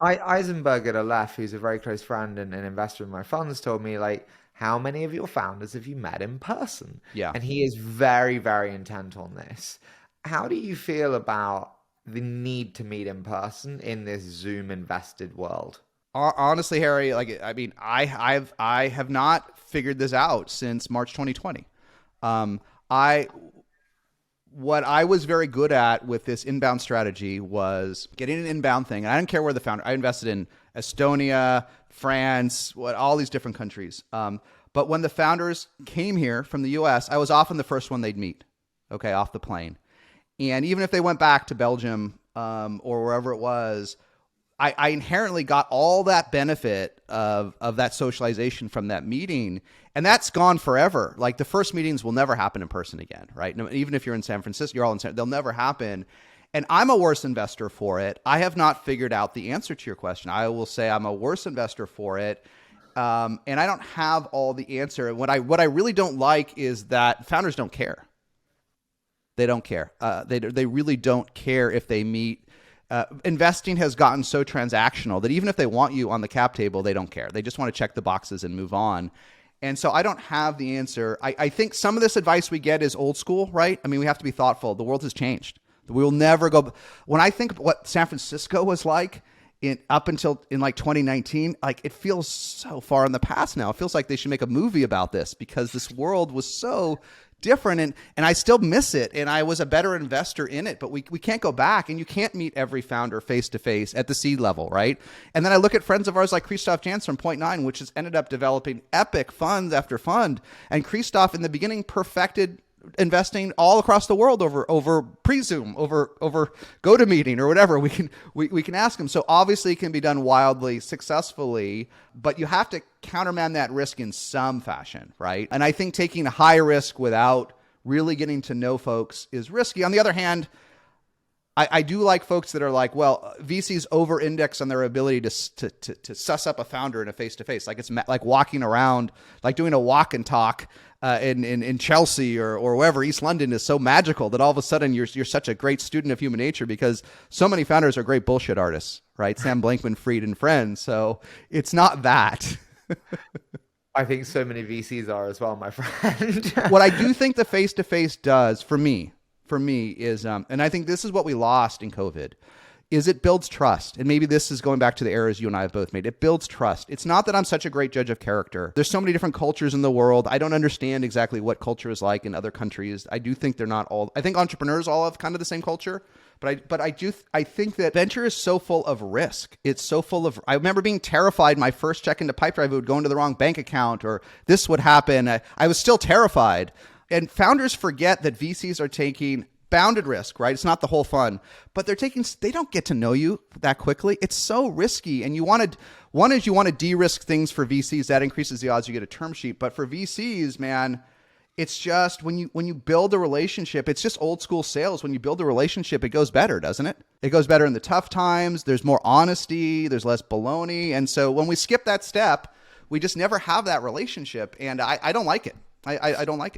Eisenberg at Aleph, who's a very close friend and an investor in my funds, told me like, how many of your founders have you met in person? Yeah. And he is very, very intent on this. How do you feel about the need to meet in person in this Zoom invested world? Honestly, Harry, like I mean, I have not figured this out since March 2020. I what I was very good at with this inbound strategy was getting an inbound thing. And I didn't care where the founder. I invested in Estonia, France, all these different countries. But when the founders came here from the U.S., I was often the first one they'd meet. Okay, off the plane. And even if they went back to Belgium or wherever it was, I inherently got all that benefit of that socialization from that meeting. And that's gone forever. Like the first meetings will never happen in person again, right? No, even if you're in San Francisco, you're all in San, they'll never happen. And I'm a worse investor for it. I have not figured out the answer to your question. I will say I'm a worse investor for it. And I don't have all the answer. What I really don't like is that founders don't care. They don't care. They really don't care if they meet. Investing has gotten so transactional that even if they want you on the cap table, they don't care. They just want to check the boxes and move on. And so I don't have the answer. I think some of this advice we get is old school, right? I mean, we have to be thoughtful. The world has changed. We will never go. When I think what San Francisco was like up until in like 2019, like it feels so far in the past now. It feels like they should make a movie about this because this world was so different and I still miss it. And I was a better investor in it, but we can't go back and you can't meet every founder face to face at the seed level, right? And then I look at friends of ours like Christoph Jans from Point Nine, which has ended up developing epic funds after fund. And Christoph in the beginning perfected investing all across the world over pre-Zoom, over GoToMeeting or whatever. We can ask them. So obviously it can be done wildly successfully, but you have to countermand that risk in some fashion, right? And I think taking a high risk without really getting to know folks is risky. On the other hand, I do like folks that are like, well, VCs over-index on their ability to suss up a founder in a face-to-face. Like it's like walking around, like doing a walk and talk in Chelsea or wherever. East London is so magical that all of a sudden you're such a great student of human nature because so many founders are great bullshit artists, right? Sam Blankman-Fried and friends. So it's not that. I think so many VCs are as well, my friend. What I do think the face-to-face does for me is, and I think this is what we lost in COVID, is it builds trust. And maybe this is going back to the errors you and I have both made. It builds trust. It's not that I'm such a great judge of character. There's so many different cultures in the world. I don't understand exactly what culture is like in other countries. I do think they're not all, I think entrepreneurs all have kind of the same culture. But I think that venture is so full of risk. It's so full of, I remember being terrified my first check into Pipedrive would go into the wrong bank account or this would happen. I was still terrified. And founders forget that VCs are taking bounded risk, right? It's not the whole fund, but they don't get to know you that quickly. It's so risky. And you want to de-risk things for VCs. That increases the odds you get a term sheet. But for VCs, man, it's just when you build a relationship, it's just old school sales. When you build a relationship, it goes better, doesn't it? It goes better in the tough times. There's more honesty. There's less baloney. And so when we skip that step, we just never have that relationship. And I don't like it. I don't like it.